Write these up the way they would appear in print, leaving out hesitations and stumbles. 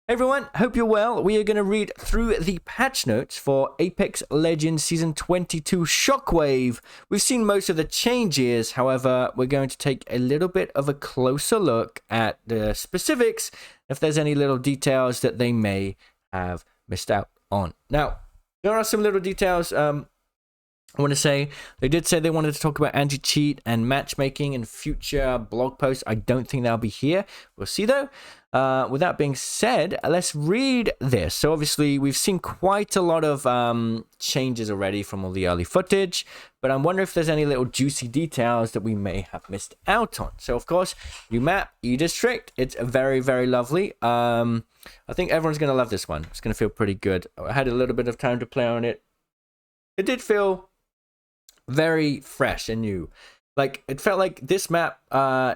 Hey everyone, hope you're well. We are going to read through the patch notes for Apex Legends Season 22 Shockwave. We've seen most of the changes, however, we're going to take a little bit of a closer look at the specifics, if there's any little details that they may have missed out on. Now, there are some little details I want to say. They did say they wanted to talk about anti-cheat and matchmaking in future blog posts. I don't think they'll be here. We'll see though. With that being said, let's read this. So obviously we've seen quite a lot of changes already from all the early footage, but I wonder if there's any little juicy details that we may have missed out on. So of course, new map, E-District. It's very, very lovely. I think everyone's going to love this one. It's going to feel pretty good. I had a little bit of time to play on it. It did feel very fresh and new. Like, it felt like this map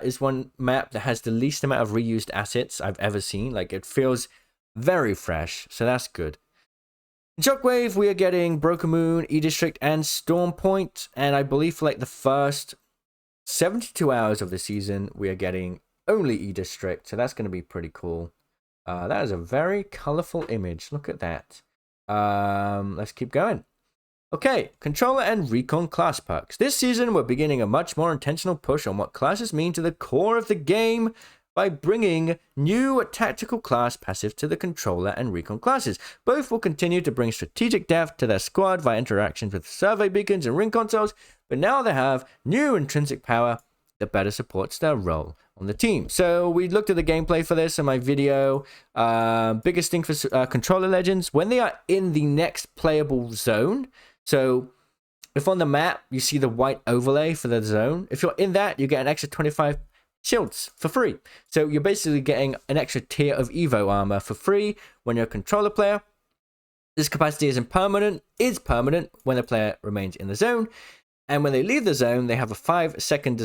is one map that has the least amount of reused assets I've ever seen. Like, it feels very fresh, so that's good. In Shockwave, we are getting Broken Moon, E-District, and Storm Point. And I believe for like the first 72 hours of the season, we are getting only E-District. So that's going to be pretty cool. That is a very colorful image. Look at that. Let's keep going. Okay, Controller and Recon class perks. This season, we're beginning a much more intentional push on what classes mean to the core of the game by bringing new tactical class passive to the Controller and Recon classes. Both will continue to bring strategic depth to their squad via interactions with survey beacons and ring consoles, but now they have new intrinsic power that better supports their role on the team. So we looked at the gameplay for this in my video. Biggest thing for Controller Legends, when they are in the next playable zone, so if on the map you see the white overlay for the zone, if you're in that, you get an extra 25 shields for free. So you're basically getting an extra tier of Evo armor for free when you're a controller player. This capacity is permanent when the player remains in the zone. And when they leave the zone, they have a 5-second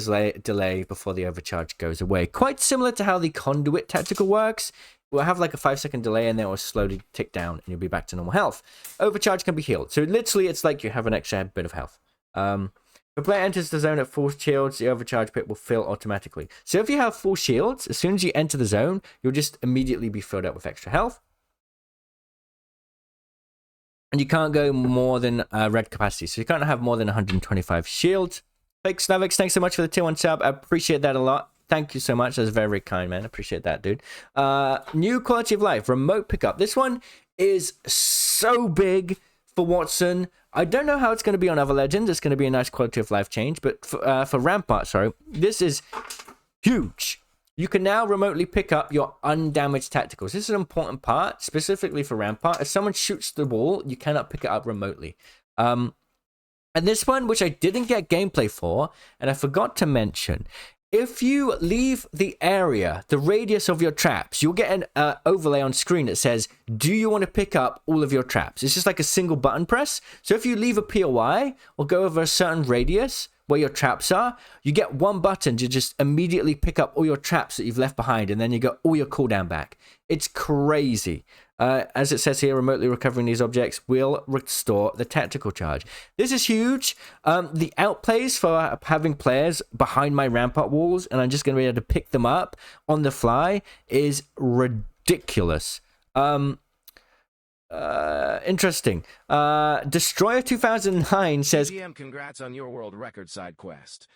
delay before the overcharge goes away. Quite similar to how the conduit tactical works. We'll have like a 5-second delay and then it will slowly tick down and you'll be back to normal health. Overcharge can be healed. So literally it's like you have an extra bit of health. If a player enters the zone at full shields, the overcharge pit will fill automatically. So if you have full shields, as soon as you enter the zone, you'll just immediately be filled up with extra health. And you can't go more than red capacity. So you can't have more than 125 shields. Fake Slavix, thanks so much for the tier 1 sub. I appreciate that a lot. Thank you so much. That's very, very kind, man. I appreciate that, dude. New quality of life, remote pickup. This one is so big for Wattson. I don't know how it's going to be on other Legends. It's going to be a nice quality of life change. But for Rampart, this is huge. You can now remotely pick up your undamaged tacticals. This is an important part, specifically for Rampart. If someone shoots the wall, you cannot pick it up remotely. And this one, which I didn't get gameplay for, and I forgot to mention, if you leave the area, the radius of your traps, you'll get an overlay on screen that says, do you want to pick up all of your traps? It's just like a single button press. So if you leave a POI or go over a certain radius where your traps are, you get one button to just immediately pick up all your traps that you've left behind, and then you get all your cooldown back. It's crazy. As it says here, remotely recovering these objects will restore the tactical charge. This is huge. The outplays for having players behind my Rampart walls, and I'm just going to be able to pick them up on the fly, is ridiculous. Interesting. Destroyer 2009 says, GM, congrats on your world record side quest.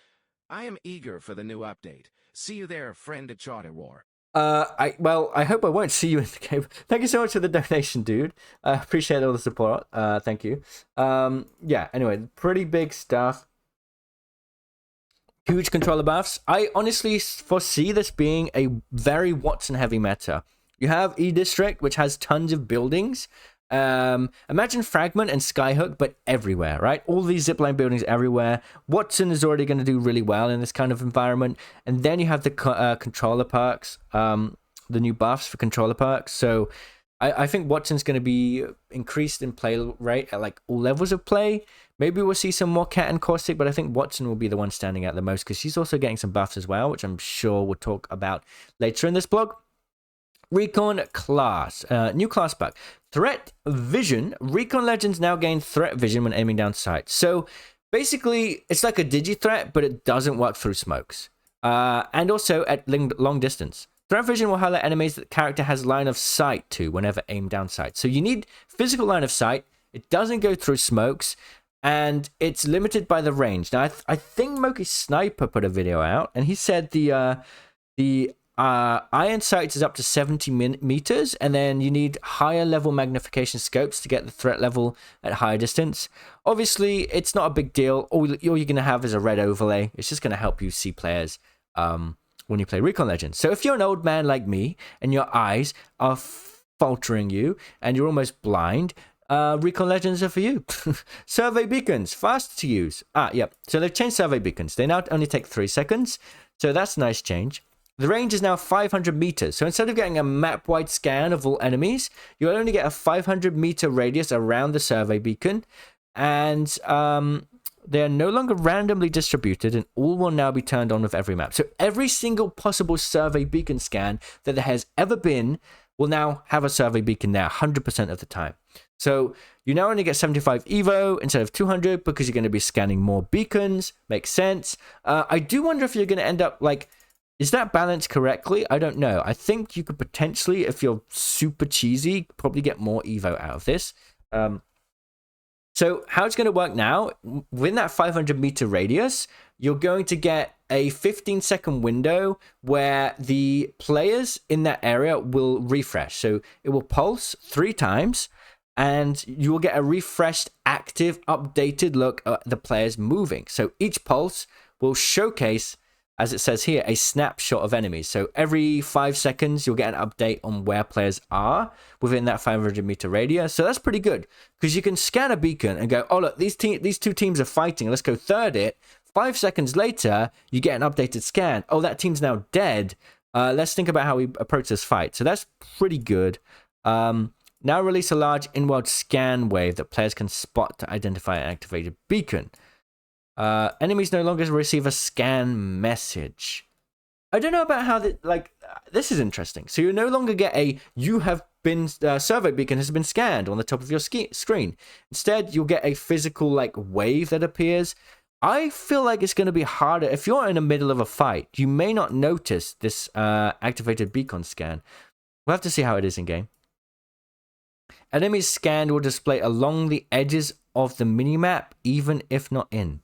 I am eager for the new update. See you there, friend at Charter War. I hope I won't see you in the game. Thank you so much for the donation, dude. I appreciate all the support. Thank you. Yeah, anyway, pretty big stuff. Huge controller buffs. I honestly foresee this being a very Wattson heavy meta. You have E-District, which has tons of buildings. Imagine Fragment and Skyhook, but everywhere, right? All these zipline buildings everywhere. Wattson is already going to do really well in this kind of environment. And then you have the controller perks, the new buffs for controller perks. So I think Wattson's going to be increased in play rate at like all levels of play. Maybe we'll see some more Cat and Caustic, but I think Wattson will be the one standing out the most because she's also getting some buffs as well, which I'm sure we'll talk about later in this blog. Recon class, new class pack. Threat vision. Recon Legends now gain threat vision when aiming down sights. So basically, it's like a digi threat, but it doesn't work through smokes. And also at long distance. Threat vision will highlight enemies that the character has line of sight to whenever aimed down sight. So you need physical line of sight. It doesn't go through smokes, and it's limited by the range. Now, I think Moki Sniper put a video out, and he said the iron sight is up to 70 meters, and then you need higher level magnification scopes to get the threat level at higher distance. Obviously, it's not a big deal. All you're going to have is a red overlay. It's just going to help you see players when you play Recon Legends. So if you're an old man like me and your eyes are faltering you and you're almost blind, Recon Legends are for you. Survey beacons, fast to use. Yep. So they've changed survey beacons. They now only take 3 seconds. So that's a nice change. The range is now 500 meters. So instead of getting a map-wide scan of all enemies, you'll only get a 500-meter radius around the survey beacon. And they are no longer randomly distributed, and all will now be turned on with every map. So every single possible survey beacon scan that there has ever been will now have a survey beacon there 100% of the time. So you now only get 75 Evo instead of 200 because you're going to be scanning more beacons. Makes sense. I do wonder if you're going to end up like, is that balanced correctly? I don't know. I think you could potentially, if you're super cheesy, probably get more Evo out of this. So how it's going to work now, within that 500-meter radius, you're going to get a 15-second window where the players in that area will refresh. So it will pulse 3 times, and you will get a refreshed, active, updated look at the players moving. So each pulse will showcase, as it says here, a snapshot of enemies. So every 5 seconds, you'll get an update on where players are within that 500-meter radius. So that's pretty good because you can scan a beacon and go, oh, look, these 2 teams are fighting. Let's go third it. 5 seconds later, you get an updated scan. Oh, that team's now dead. Let's think about how we approach this fight. So that's pretty good. Now release a large in-world scan wave that players can spot to identify an activated beacon. Enemies no longer receive a scan message. I don't know about how this is interesting. So you no longer get a you have been survey beacon has been scanned on the top of your screen. Instead, you'll get a physical like wave that appears. I feel like it's going to be harder if you're in the middle of a fight. You may not notice this activated beacon scan. We'll have to see how it is in game. Enemies scanned will display along the edges of the minimap, even if not in.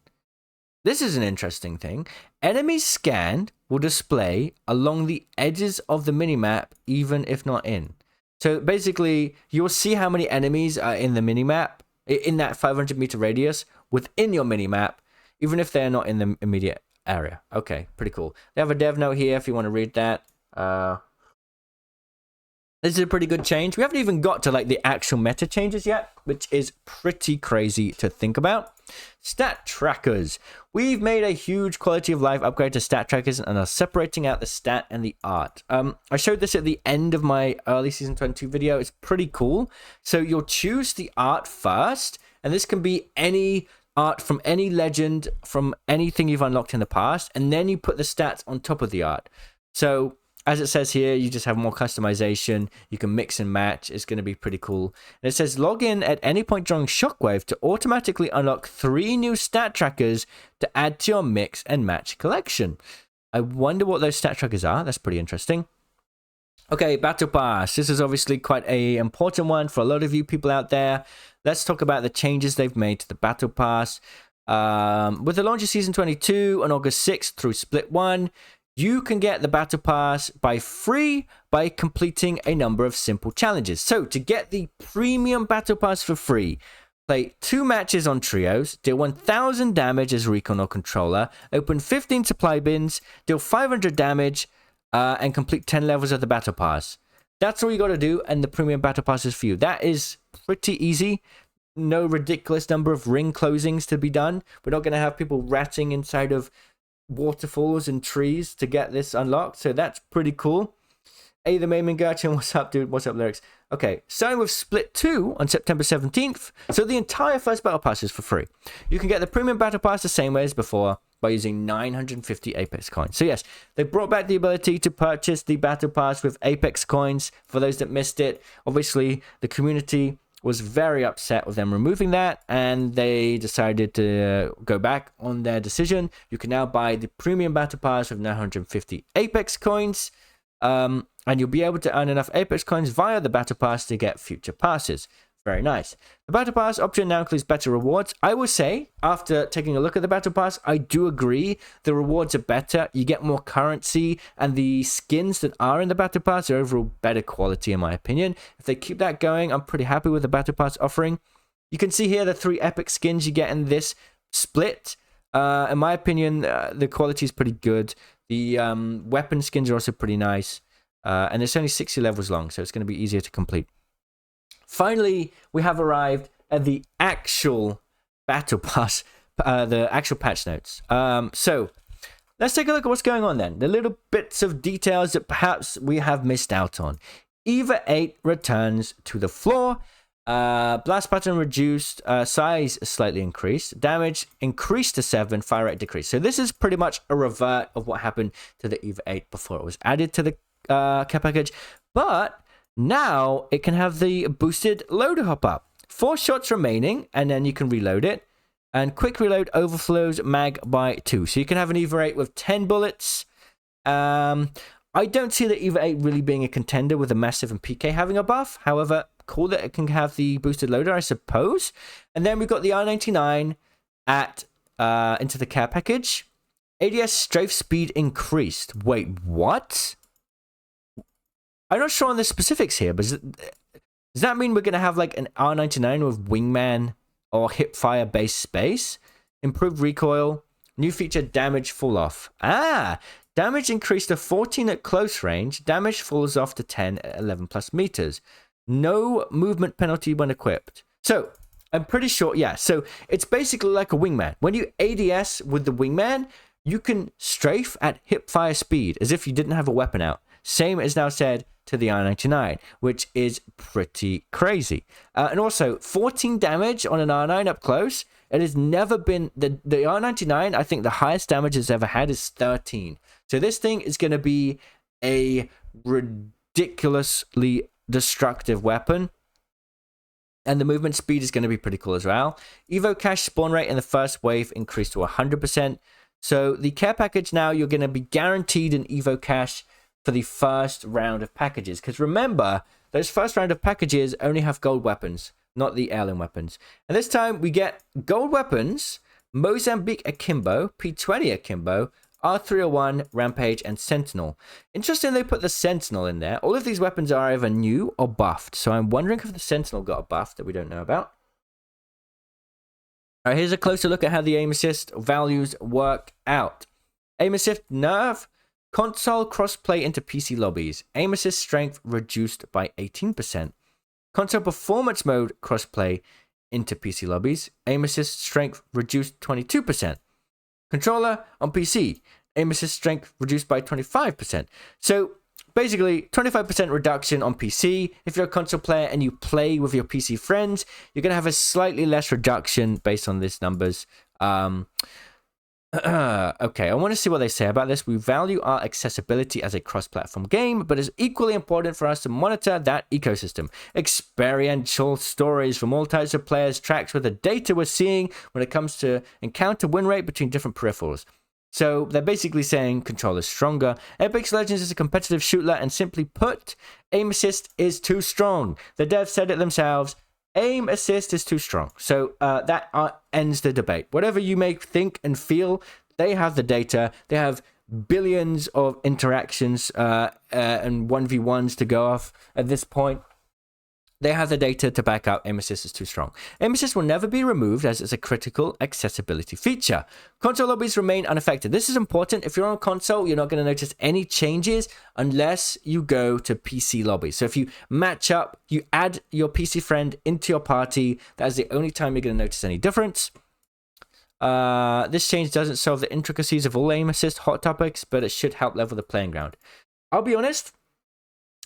This is an interesting thing. Enemies scanned will display along the edges of the minimap, even if not in. So basically, you'll see how many enemies are in the minimap, in that 500-meter radius, within your minimap, even if they're not in the immediate area. Okay, pretty cool. They have a dev note here if you want to read that. This is a pretty good change. We haven't even got to like the actual meta changes yet, which is pretty crazy to think about. Stat trackers. We've made a huge quality of life upgrade to stat trackers and are separating out the stat and the art. I showed this at the end of my early season 22 video. It's pretty cool. So you'll choose the art first, and this can be any art from any legend, from anything you've unlocked in the past, and then you put the stats on top of the art. So as it says here, you just have more customization. You can mix and match. It's going to be pretty cool. And it says log in at any point during Shockwave to automatically unlock 3 new stat trackers to add to your mix and match collection. I wonder what those stat trackers are. That's pretty interesting. Okay, Battle Pass. This is obviously quite an important one for a lot of you people out there. Let's talk about the changes they've made to the Battle Pass. With the launch of Season 22 on August 6th through Split 1, you can get the Battle Pass by free by completing a number of simple challenges. So to get the premium Battle Pass for free, play 2 matches on trios, deal 1000 damage as Recon or controller, open 15 supply bins, deal 500 damage, and complete 10 levels of the Battle Pass. That's all you got to do, and the premium Battle Pass is for you. That is pretty easy. No ridiculous number of ring closings to be done. We're not going to have people ratting inside of waterfalls and trees to get this unlocked, so that's pretty cool. Hey, the Mayman Gurchin, what's up, dude? What's up, Lyrics? Okay, starting with Split 2 on September 17th. So the entire first Battle Pass is for free. You can get the premium Battle Pass the same way as before by using 950 Apex coins. So yes, they brought back the ability to purchase the Battle Pass with Apex coins for those that missed it. Obviously, the community was very upset with them removing that, and they decided to go back on their decision. You can now buy the premium Battle Pass with 950 Apex coins. And you'll be able to earn enough Apex coins via the Battle Pass to get future passes. Very nice. The Battle Pass option now includes better rewards. I will say, after taking a look at the Battle Pass, I do agree the rewards are better. You get more currency, and the skins that are in the Battle Pass are overall better quality, in my opinion. If they keep that going, I'm pretty happy with the Battle Pass offering. You can see here the 3 epic skins you get in this split. In my opinion, the quality is pretty good. The weapon skins are also pretty nice. And it's only 60 levels long, so it's going to be easier to complete. Finally, we have arrived at the actual Battle Pass, the actual patch notes. So, let's take a look at what's going on then. The little bits of details that perhaps we have missed out on. Eva 8 returns to the floor. Blast pattern reduced, size slightly increased, damage increased to 7, fire rate decreased. So this is pretty much a revert of what happened to the Eva 8 before it was added to the care package. But now it can have the boosted loader hop up. 4 shots remaining, and then you can reload it. And quick reload overflows mag by 2. So you can have an Eva 8 with 10 bullets. I don't see the Eva 8 really being a contender with a massive and PK having a buff. However, cool that it can have the boosted loader, I suppose. And then we've got the R99 at into the care package. ADS strafe speed increased. Wait, what? I'm not sure on the specifics here, but does that mean we're going to have like an R99 with wingman or hipfire based space? Improved recoil, new feature damage fall off. Damage increased to 14 at close range. Damage falls off to 10 at 11 plus meters. No movement penalty when equipped. So, I'm pretty sure, yeah. So, it's basically like a wingman. When you ADS with the wingman, you can strafe at hipfire speed as if you didn't have a weapon out. Same is now said to the R99, which is pretty crazy. And also, 14 damage on an R9 up close. It has never been... The R99, I think the highest damage it's ever had is 13. So this thing is going to be a ridiculously destructive weapon. And the movement speed is going to be pretty cool as well. Evo cash spawn rate in the first wave increased to 100%. So the care package now, you're going to be guaranteed an Evo cash for the first round of packages. Because remember, those first round of packages only have gold weapons, not the heirloom weapons. And this time we get gold weapons, Mozambique Akimbo, P20 Akimbo, R301, Rampage, and Sentinel. Interesting they put the Sentinel in there. All of these weapons are either new or buffed. So I'm wondering if the Sentinel got a buff that we don't know about. All right, here's a closer look at how the aim assist values work out. Aim assist nerf. Console crossplay into PC lobbies. Aim assist strength reduced by 18%. Console performance mode crossplay into PC lobbies. Aim assist strength reduced 22%. Controller on PC. Aim assist strength reduced by 25%. So basically 25% reduction on PC. If you're a console player and you play with your PC friends, you're going to have a slightly less reduction based on these numbers. Okay, I want to see what they say about this. We value our accessibility as a cross-platform game, but it's equally important for us to monitor that ecosystem. Experiential stories from all types of players tracks with the data we're seeing when it comes to encounter win rate between different peripherals. So they're basically saying control is stronger. Apex Legends is a competitive shooter, and simply put, aim assist is too strong. The devs said it themselves. Aim assist is too strong. So that ends the debate. Whatever you may think and feel, they have the data. They have billions of interactions and 1v1s to go off at this point. They have the data to back up aim assist is too strong. Aim assist will never be removed as it's a critical accessibility feature. Console lobbies remain unaffected. This is important. If you're on console, you're not going to notice any changes unless you go to PC lobbies. So if you match up, you add your PC friend into your party, that is the only time you're going to notice any difference. This change doesn't solve the intricacies of all aim assist hot topics, but it should help level the playing ground. I'll be honest,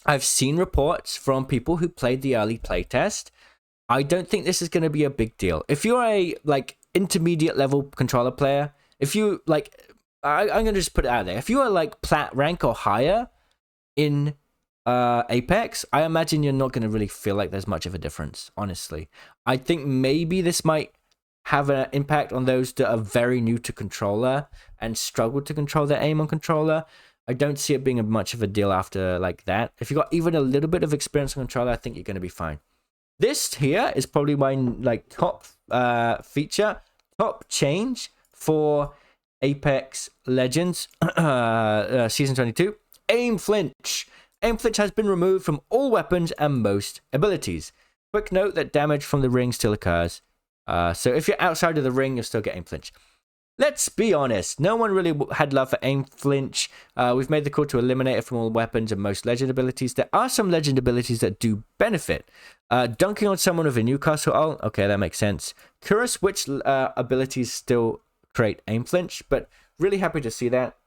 I've seen reports from people who played the early playtest. I don't think this is going to be a big deal. If you're a intermediate level controller player, if you I'm going to just put it out there. If you are plat rank or higher in Apex, I imagine you're not going to really feel like there's much of a difference, honestly. I think maybe this might have an impact on those that are very new to controller and struggle to control their aim on controller. I don't see it being much of a deal after like that. If you got even a little bit of experience on controller, I think you're going to be fine. This here is probably my like top feature, top change for Apex Legends Season 22. Aim flinch. Aim flinch has been removed from all weapons and most abilities. Quick note that damage from the ring still occurs. So if you're outside of the ring, you'll still get aim flinch. Let's be honest, no one really had love for aim flinch. We've made the call to eliminate it from all weapons and most legend abilities. There are some legend abilities that do benefit. Dunking on someone with a Newcastle ult, okay, that makes sense. Curious which abilities still create aim flinch, but really happy to see that.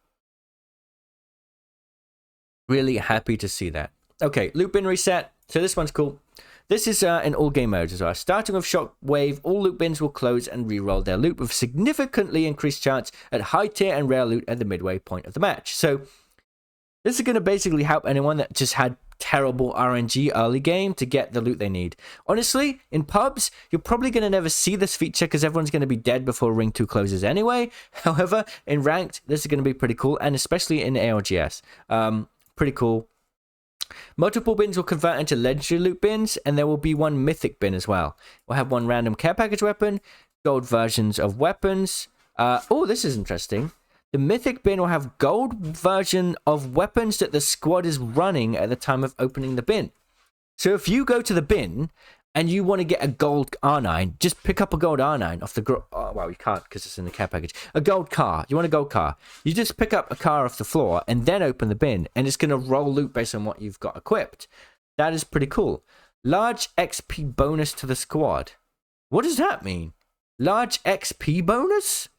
Really happy to see that. Okay, loot bin reset. So this one's cool. This is in all game modes as well. Starting with Shockwave, all loot bins will close and re-roll their loot with significantly increased chance at high tier and rare loot at the midway point of the match. So this is going to basically help anyone that just had terrible RNG early game to get the loot they need. Honestly, in pubs, you're probably going to never see this feature because everyone's going to be dead before Ring 2 closes anyway. However, in Ranked, this is going to be pretty cool, and especially in ALGS. Pretty cool. Multiple bins will convert into legendary loot bins, and there will be one mythic bin as well. We'll have one random care package weapon, gold versions of weapons. Oh, this is interesting. The mythic bin will have gold version of weapons that the squad is running at the time of opening the bin. So if you go to the bin and you want to get a gold R9, just pick up a gold R9 off the well, you can't because it's in the care package. A gold car. You want a gold car. You just pick up a car off the floor and then open the bin, and it's going to roll loot based on what you've got equipped. That is pretty cool. Large XP bonus to the squad. What does that mean? Large XP bonus?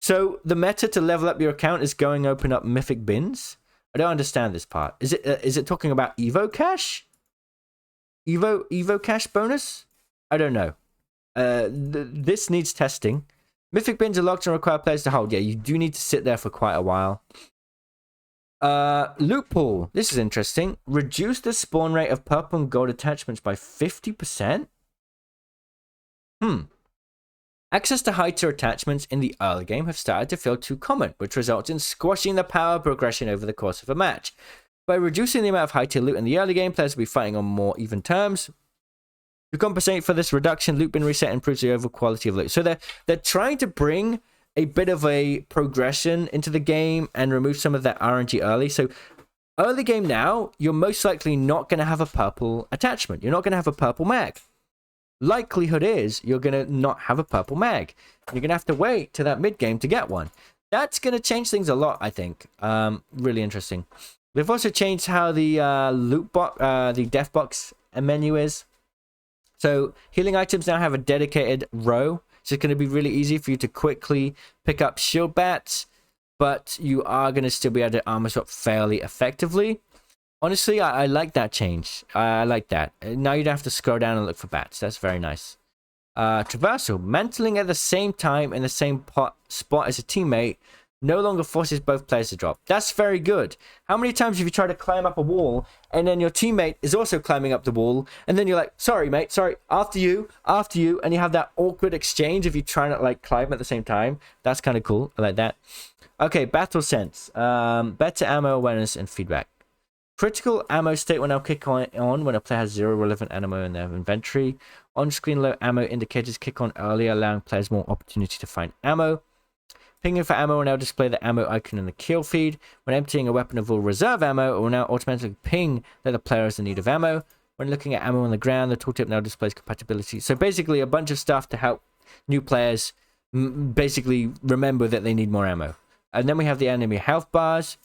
So the meta to level up your account is going open up mythic bins? I don't understand this part. Is it talking about Evo cash? Evo cash bonus? I don't know. This needs testing. Mythic bins are locked and require players to hold. Yeah, you do need to sit there for quite a while. Loot pool. This is interesting. Reduce the spawn rate of purple and gold attachments by 50%? Access to high tier attachments in the early game have started to feel too common, which results in squashing the power progression over the course of a match. By reducing the amount of high tier loot in the early game, players will be fighting on more even terms. To compensate for this reduction, loot bin reset improves the overall quality of loot. So they're trying to bring a bit of a progression into the game and remove some of that RNG early. So early game now, you're most likely not going to have a purple attachment. You're not going to have a purple mag. Likelihood is you're going to not have a purple mag. You're going to have to wait to that mid game to get one. That's going to change things a lot, I think. Really interesting. They've also changed how the the death box menu is. So healing items now have a dedicated row. So it's going to be really easy for you to quickly pick up shield bats, but you are going to still be able to armor swap fairly effectively. Honestly, I like that change. I like that. Now you don't have to scroll down and look for bats. That's very nice. Traversal. Mantling at the same time in the same spot as a teammate no longer forces both players to drop. That's very good. How many times have you tried to climb up a wall and then your teammate is also climbing up the wall and then you're like, sorry mate, sorry, after you, and you have that awkward exchange if you try to like climb at the same time. That's kind of cool. I like that. Okay, battle sense. Better ammo awareness and feedback. Critical ammo state will now kick on when a player has 0 relevant ammo in their inventory. On-screen low ammo indicators kick on earlier, allowing players more opportunity to find ammo. Pinging for ammo will now display the ammo icon in the kill feed. When emptying a weapon of all reserve ammo, it will now automatically ping that the player is in need of ammo. When looking at ammo on the ground, the tooltip now displays compatibility. So basically a bunch of stuff to help new players basically remember that they need more ammo. And then we have the enemy health bars.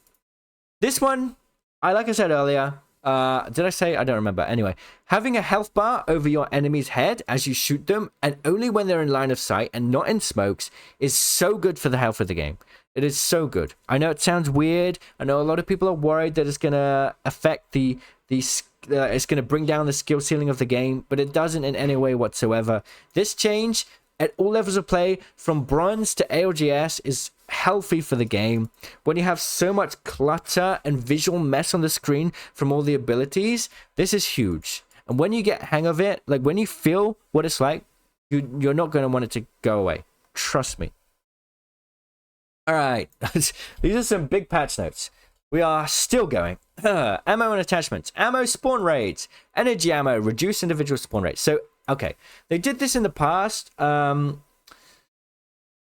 This one, like I said earlier, did I say? I don't remember. Anyway, having a health bar over your enemy's head as you shoot them, and only when they're in line of sight and not in smokes, is so good for the health of the game. It is so good. I know it sounds weird. I know a lot of people are worried that it's going to affect it's going to bring down the skill ceiling of the game, but it doesn't in any way whatsoever. This change at all levels of play, from bronze to ALGS, is healthy for the game. When you have so much clutter and visual mess on the screen from all the abilities, this is huge. And when you get hang of it, like when you feel what it's like, you're not going to want it to go away. Trust me. All right, these are some big patch notes. We are still going. Ammo and attachments. Ammo spawn rates. Energy ammo. Reduce individual spawn rates. So, okay. They did this in the past.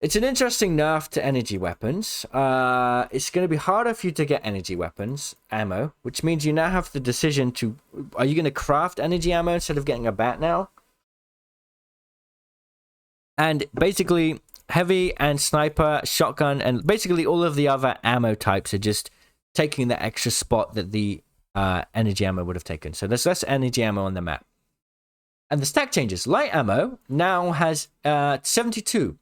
It's an interesting nerf to energy weapons. It's going to be harder for you to get energy weapons ammo, which means you now have the decision to... Are you going to craft energy ammo instead of getting a bat now? And basically, heavy and sniper, shotgun, and basically all of the other ammo types are just taking the extra spot that the energy ammo would have taken. So there's less energy ammo on the map. And the stack changes. Light ammo now has 72.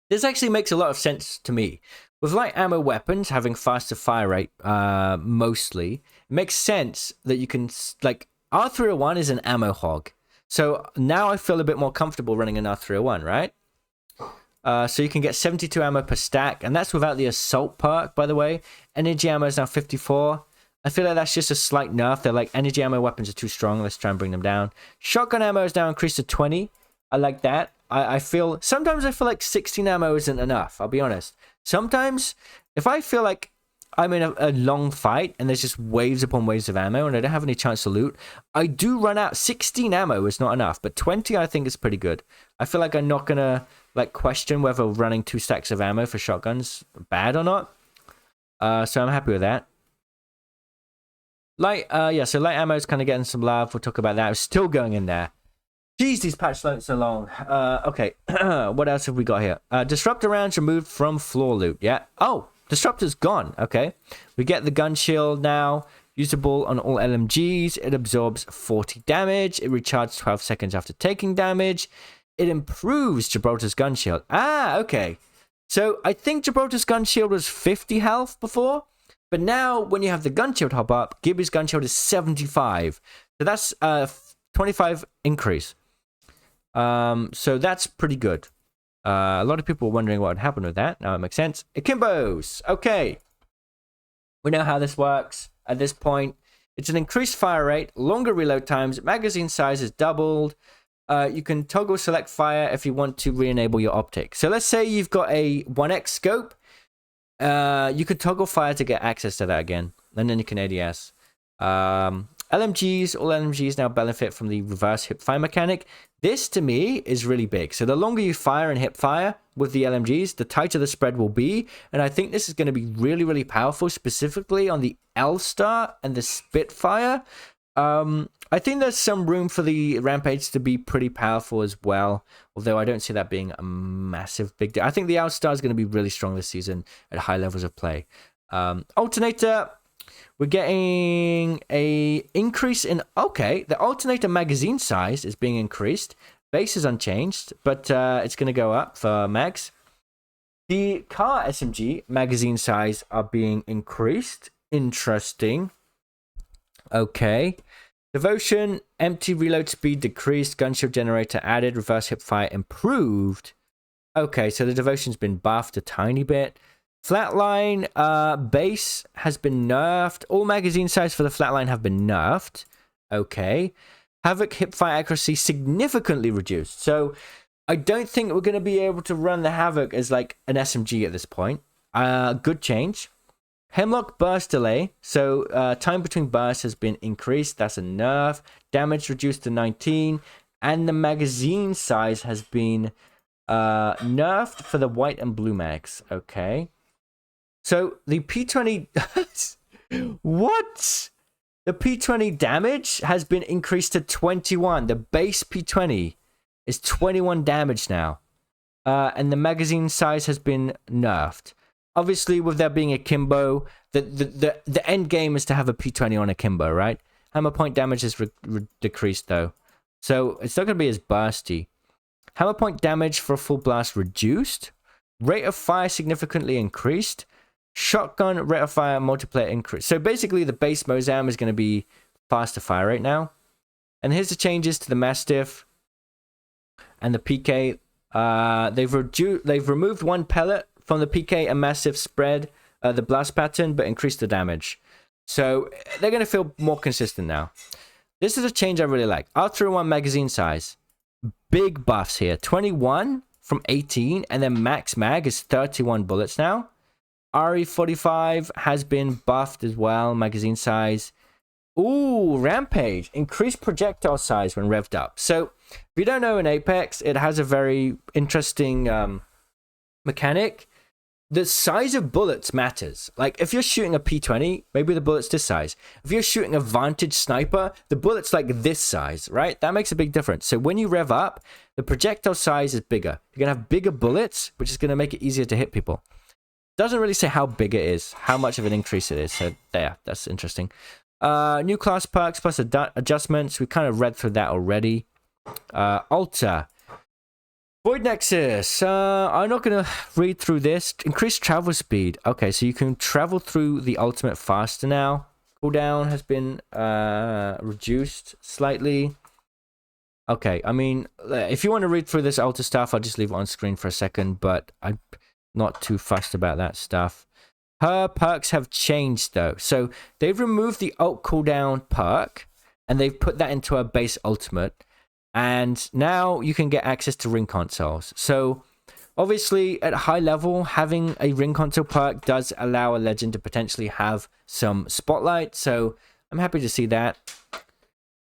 This actually makes a lot of sense to me. With light ammo weapons having faster fire rate, mostly, it makes sense that you can, like, R301 is an ammo hog. So now I feel a bit more comfortable running an R301, right? So you can get 72 ammo per stack, and that's without the assault perk, by the way. Energy ammo is now 54. I feel like that's just a slight nerf. They're like, energy ammo weapons are too strong. Let's try and bring them down. Shotgun ammo is now increased to 20. I like that. I feel... Sometimes I feel like 16 ammo isn't enough, I'll be honest. Sometimes, if I feel like I'm in a long fight and there's just waves upon waves of ammo and I don't have any chance to loot, I do run out. 16 ammo is not enough, but 20 I think is pretty good. I feel like I'm not going to like question whether running 2 stacks of ammo for shotguns bad or not. So I'm happy with that. Yeah, so light ammo is kind of getting some love. We'll talk about that. It's still going in there. Jeez, these patch notes are long. Okay, what else have we got here? Disruptor rounds removed from floor loot. Yeah. Oh, Disruptor's gone. Okay. We get the gun shield now. Usable on all LMGs. It absorbs 40 damage. It recharges 12 seconds after taking damage. It improves Gibraltar's gun shield. Ah, okay. So I think Gibraltar's gun shield was 50 health before. But now when you have the gun shield hop up, Gibby's gun shield is 75. So that's a 25 increase. So that's pretty good. A lot of people were wondering what would happen with that. Now it makes sense. Akimbos. Okay. We know how this works at this point. It's an increased fire rate, longer reload times, magazine size is doubled. You can toggle select fire if you want to re-enable your optic. So let's say you've got a 1x scope. You could toggle fire to get access to that again. And then you can ADS. LMGs, all LMGs now benefit from the reverse hip fire mechanic. This, to me, is really big. So the longer you fire and hip fire with the LMGs, the tighter the spread will be. And I think this is going to be really, really powerful, specifically on the L-Star and the Spitfire. I think there's some room for the Rampage to be pretty powerful as well, although I don't see that being a massive big deal. I think the L-Star is going to be really strong this season at high levels of play. Alternator... We're getting a increase in... Okay, the alternator magazine size is being increased. Base is unchanged, but it's going to go up for mags. The car SMG magazine size are being increased. Interesting. Okay. Devotion, empty reload speed decreased. Gunship generator added. Reverse hip fire improved. Okay, so the devotion's been buffed a tiny bit. Flatline base has been nerfed. All magazine size for the flatline have been nerfed. Okay. Havoc hipfire accuracy significantly reduced. So I don't think we're going to be able to run the Havoc as like an SMG at this point. Good change. Hemlock burst delay. So time between bursts has been increased. That's a nerf. Damage reduced to 19. And the magazine size has been nerfed for the white and blue mags. Okay. So the P20... What? The P20 damage has been increased to 21. The base P20 is 21 damage now. And the magazine size has been nerfed. Obviously, with there being a Kimbo, the end game is to have a P20 on a Kimbo, right? Hammer point damage is decreased, though. So it's not going to be as bursty. Hammer point damage for a full blast reduced. Rate of fire significantly increased. Shotgun rate of fire multiplier increase. So basically the base Mozam is going to be faster fire rate now. And here's the changes to the Mastiff and the PK. They've removed one pellet from the PK and Mastiff spread the blast pattern, but increased the damage. So they're going to feel more consistent now. This is a change I really like. R301 magazine size. Big buffs here. 21 from 18, and then max mag is 31 bullets now. RE45 has been buffed as well, magazine size. Ooh, Rampage. Increased projectile size when revved up. So, if you don't know in Apex, it has a very interesting mechanic. The size of bullets matters. Like, if you're shooting a P20, maybe the bullet's this size. If you're shooting a Vantage sniper, the bullet's like this size, right? That makes a big difference. So, when you rev up, the projectile size is bigger. You're going to have bigger bullets, which is going to make it easier to hit people. Doesn't really say how big it is, how much of an increase it is. So, there, that's interesting. New class perks plus adjustments. We kind of read through that already. Alter. Void Nexus. I'm not going to read through this. Increased travel speed. Okay, so you can travel through the ultimate faster now. Cooldown has been reduced slightly. Okay, I mean, if you want to read through this alter stuff, I'll just leave it on screen for a second, but I'm not too fussed about that stuff. Her perks have changed though. So they've removed the ult cooldown perk and they've put that into her base ultimate. And now you can get access to ring consoles. So obviously at high level, having a ring console perk does allow a legend to potentially have some spotlight. So I'm happy to see that.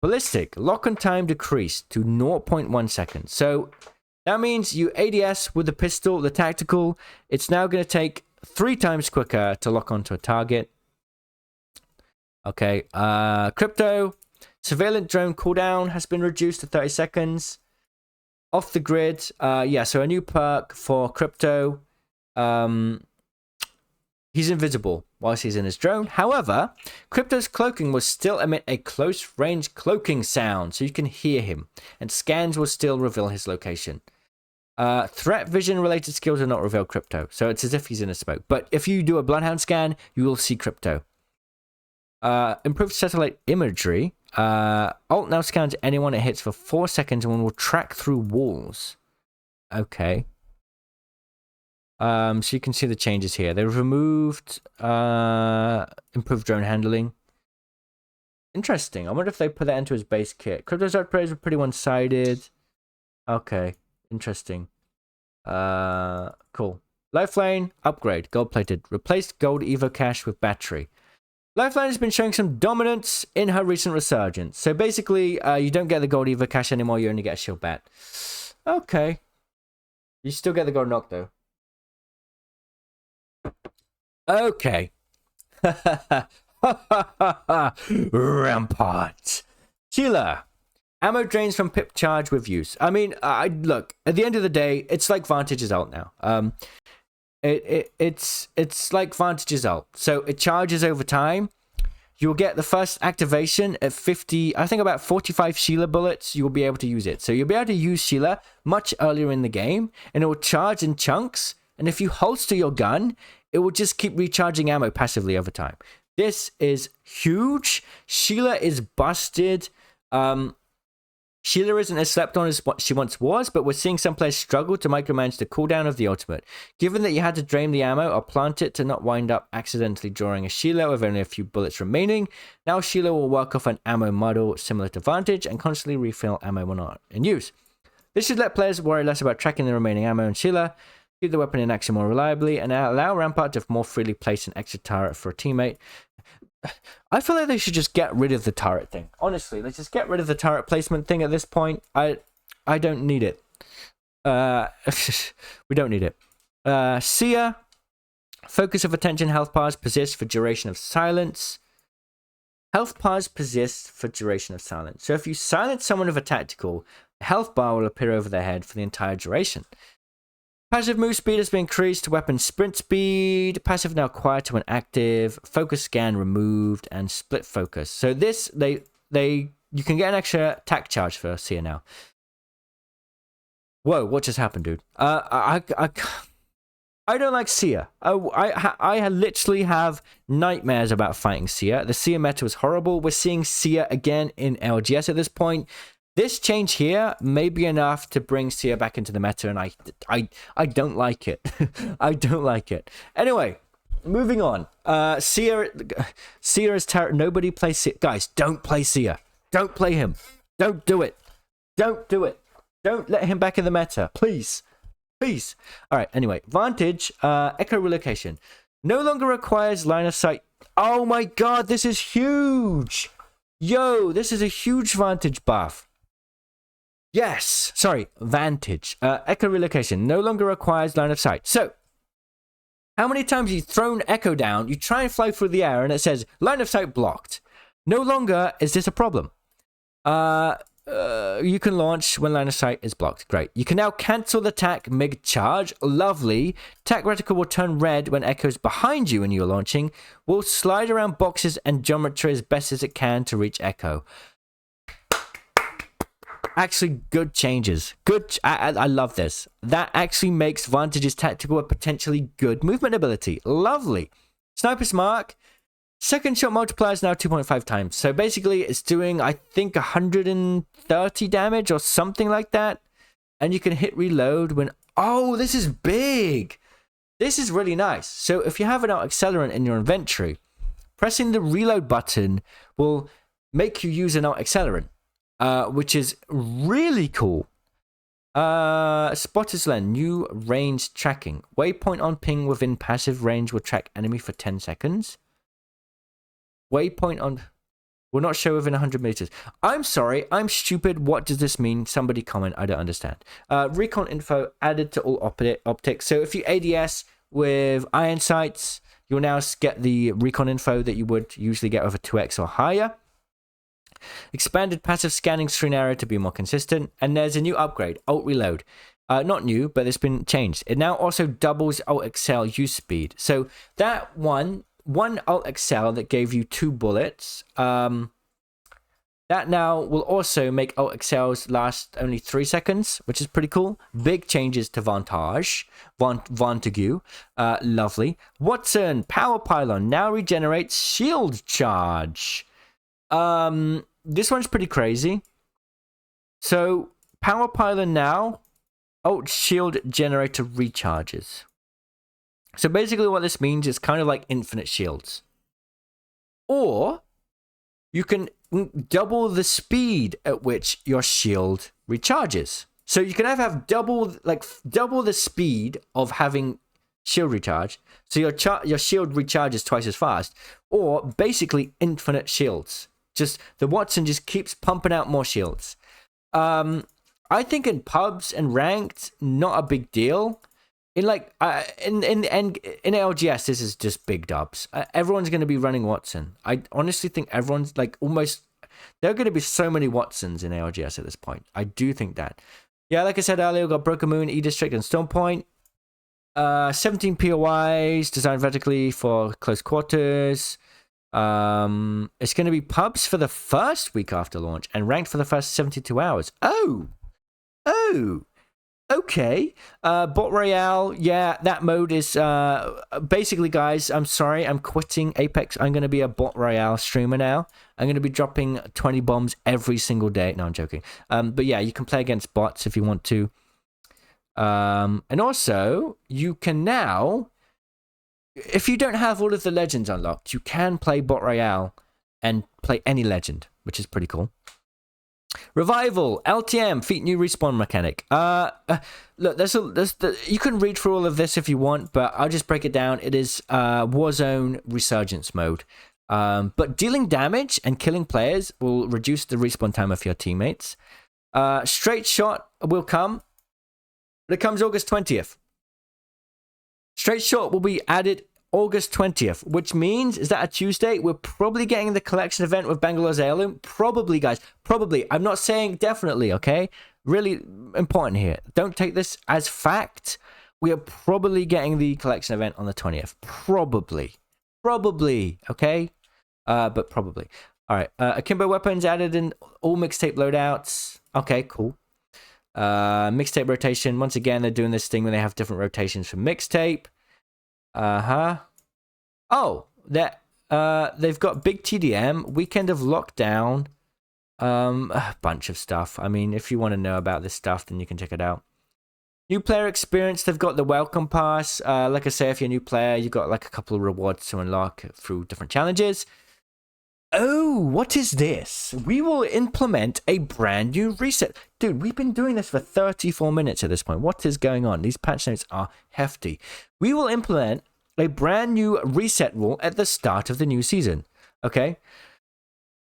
Ballistic, lock on time decreased to 0.1 seconds. So that means you ADS with the pistol, the tactical, it's now going to take 3 times quicker to lock onto a target. Okay, crypto. Surveillance drone cooldown has been reduced to 30 seconds. Off the grid. Yeah, so a new perk for crypto. He's invisible whilst he's in his drone. However, crypto's cloaking will still emit a close range cloaking sound, so you can hear him. And scans will still reveal his location. Threat vision related skills are not reveal crypto, so it's as if he's in a smoke. But if you do a bloodhound scan, you will see crypto. Improved satellite imagery. Alt now scans anyone it hits for 4 seconds and will track through walls. Okay. So you can see the changes here. They've removed improved drone handling. Interesting. I wonder if they put that into his base kit. Crypto's upgrades were pretty one-sided. Okay. Interesting. Cool. Lifeline upgrade. Gold-plated. Replaced gold Evo cash with battery. Lifeline has been showing some dominance in her recent resurgence. So basically, you don't get the gold Evo cash anymore. You only get a shield bat. Okay. You still get the gold knock, though. Okay. Rampart. Sheila. Ammo drains from pip charge with use. I mean, look, at the end of the day, it's like Vantage's ult now. It's like Vantage's ult. So it charges over time. You'll get the first activation at 50, I think about 45 Sheila bullets, you'll be able to use it. So you'll be able to use Sheila much earlier in the game, and it will charge in chunks. And if you holster your gun, it will just keep recharging ammo passively over time. This is huge. Sheila is busted. Sheila isn't as slept on as what she once was, but we're seeing some players struggle to micromanage the cooldown of the ultimate. Given that you had to drain the ammo or plant it to not wind up accidentally drawing a Sheila with only a few bullets remaining, now Sheila will work off an ammo model similar to Vantage and constantly refill ammo when not in use. This should let players worry less about tracking the remaining ammo in Sheila, keep the weapon in action more reliably, and allow Rampart to more freely place an extra turret for a teammate. I feel like they should just get rid of the turret thing. Honestly, let's just get rid of the turret placement thing at this point. I don't need it. We don't need it. Sia. Focus of attention health bars persist for duration of silence. Health bars persist for duration of silence. So if you silence someone with a tactical, a health bar will appear over their head for the entire duration. Passive move speed has been increased to weapon sprint speed. Passive now quieter when active. Focus scan removed and split focus. So this you can get an extra tac charge for Sia now. Whoa, what just happened, dude? I don't like Sia. I literally have nightmares about fighting Sia. The Sia meta was horrible. We're seeing Sia again in LGS at this point. This change here may be enough to bring Sia back into the meta, and I don't like it. I don't like it. Anyway, moving on. Sia is terrible. Nobody plays Sia. Guys, don't play Sia. Don't play him. Don't do it. Don't do it. Don't let him back in the meta. Please. Please. All right, anyway. Vantage, Echo relocation. No longer requires line of sight. Oh my god, this is huge. Yo, this is a huge Vantage buff. Yes, sorry, Vantage. Echo relocation no longer requires line of sight. So, how many times you've thrown Echo down, you try and fly through the air, and it says, line of sight blocked. No longer is this a problem. You can launch when line of sight is blocked. Great. You can now cancel the attack mid-charge. Lovely. Attack reticle will turn red when Echo's behind you when you're launching. Will slide around boxes and geometry as best as it can to reach Echo. Actually, good changes. Good. I love this. That actually makes Vantage's tactical a potentially good movement ability. Lovely. Sniper's Mark. Second shot multiplier is now 2.5 times. So basically, it's doing, I think, 130 damage or something like that. And you can hit reload when... Oh, this is big. This is really nice. So if you have an out-accelerant in your inventory, pressing the reload button will make you use an out-accelerant, which is really cool. Spotter's Lens, new range tracking. Waypoint on ping within passive range will track enemy for 10 seconds. Waypoint on will not show within 100 meters. I'm sorry, I'm stupid. What does this mean? Somebody comment. I don't understand. Recon info added to all optics. So if you ADS with iron sights, you'll now get the recon info that you would usually get with a 2x or higher. Expanded passive scanning screen area to be more consistent. And there's a new upgrade, Alt Reload. Not new, but it's been changed. It now also doubles Alt Excel use speed. So that one Alt Excel that gave you 2 bullets, that now will also make Alt Excels last only 3 seconds, which is pretty cool. Big changes to Vantage. Lovely. Watson, Power Pylon now regenerates shield charge. This one's pretty crazy. So, Power Pylon now, Alt Shield Generator recharges. So basically what this means is kind of like infinite shields. Or you can double the speed at which your shield recharges. So you can either have double the speed of having shield recharge, so your shield recharges twice as fast, or basically infinite shields. Just the Watson just keeps pumping out more shields. I think in pubs and ranked, not a big deal. In LGS, this is just big dubs. Everyone's going to be running Watson. I honestly think everyone's there are going to be so many Watsons in LGS at this point. I do think that. Yeah, like I said earlier, we've got Broken Moon, E-District, and Stone Point. 17 POIs designed vertically for close quarters. It's going to be pubs for the first week after launch and ranked for the first 72 hours. Oh. Okay. Bot Royale, yeah, that mode is basically, guys, I'm sorry, I'm quitting Apex. I'm going to be a Bot Royale streamer now. I'm going to be dropping 20 bombs every single day. No, I'm joking. But yeah, you can play against bots if you want to. And also, you can now, if you don't have all of the legends unlocked, you can play Bot Royale and play any legend, which is pretty cool. Revival, LTM, feat new respawn mechanic. Look, you can read through all of this if you want, but I'll just break it down. It is Warzone Resurgence mode. But dealing damage and killing players will reduce the respawn time of your teammates. Straight shot will come, but it comes August 20th. Straight shot will be added August 20th, which means, is that a Tuesday? We're probably getting the collection event with Bangalore's Heirloom. Probably, guys. Probably. I'm not saying definitely, okay? Really important here. Don't take this as fact. We are probably getting the collection event on the 20th. Probably. Probably, okay? But probably. All right. Akimbo weapons added in all mixtape loadouts. Okay, cool. Mixtape rotation. Once again, they're doing this thing where they have different rotations for mixtape. Oh, that they've got big TDM, weekend of lockdown, a bunch of stuff. I mean, if you want to know about this stuff, then you can check it out. New player experience, they've got the welcome pass. Like I say, if you're a new player, you've got like a couple of rewards to unlock through different challenges. Oh, what is this? We will implement a brand new reset. Dude, we've been doing this for 34 minutes at this point. What is going on? These patch notes are hefty. We will implement a brand new reset rule at the start of the new season. Okay.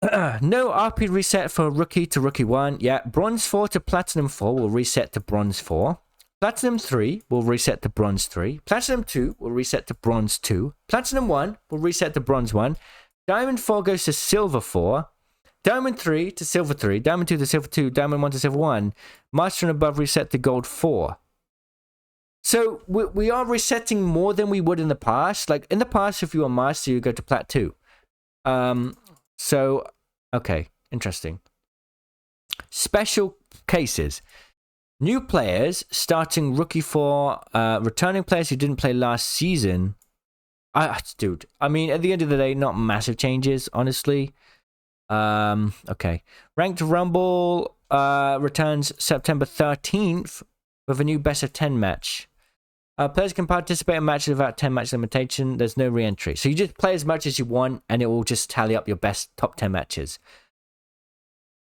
No RP reset for Rookie to Rookie 1. Yeah, Bronze 4 to Platinum 4 will reset to Bronze 4. Platinum 3 will reset to Bronze 3. Platinum 2 will reset to Bronze 2. Platinum 1 will reset to Bronze 1. Diamond 4 goes to Silver 4. Diamond 3 to Silver 3. Diamond 2 to Silver 2. Diamond 1 to Silver 1. Master and above reset to Gold 4. So we are resetting more than we would in the past. Like in the past, if you were Master, you go to Plat 2. So, okay, interesting. Special cases. New players starting Rookie 4, returning players who didn't play last season. Dude, I mean, at the end of the day, not massive changes, honestly. Okay. Ranked Rumble returns September 13th with a new best of 10 match. Players can participate in matches without 10 match limitation. There's no re-entry. So you just play as much as you want, and it will just tally up your best top 10 matches.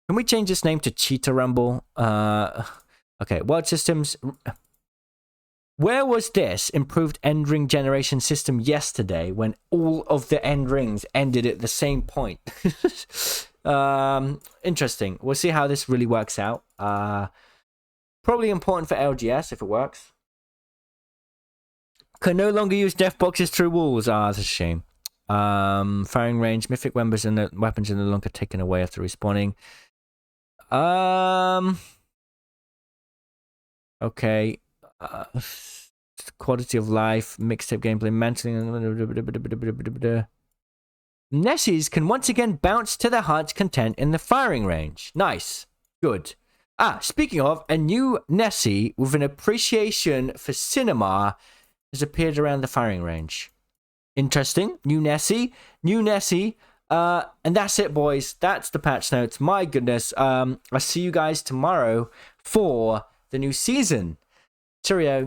Can we change this name to Cheetah Rumble? Okay, World Systems. Where was this improved end ring generation system yesterday when all of the end rings ended at the same point? Interesting. We'll see how this really works out. Probably important for LGS if it works. Can no longer use death boxes through walls. That's a shame. Firing range, mythic weapons and the weapons are no longer taken away after respawning. Okay. Quality of life, mixtape gameplay, mantling. Nessies can once again bounce to their heart's content in the firing range. Nice. Good. Speaking of, a new Nessie with an appreciation for cinema has appeared around the firing range. Interesting. New Nessie. And that's it, boys. That's the patch notes. My goodness. I'll see you guys tomorrow for the new season. Cheerio.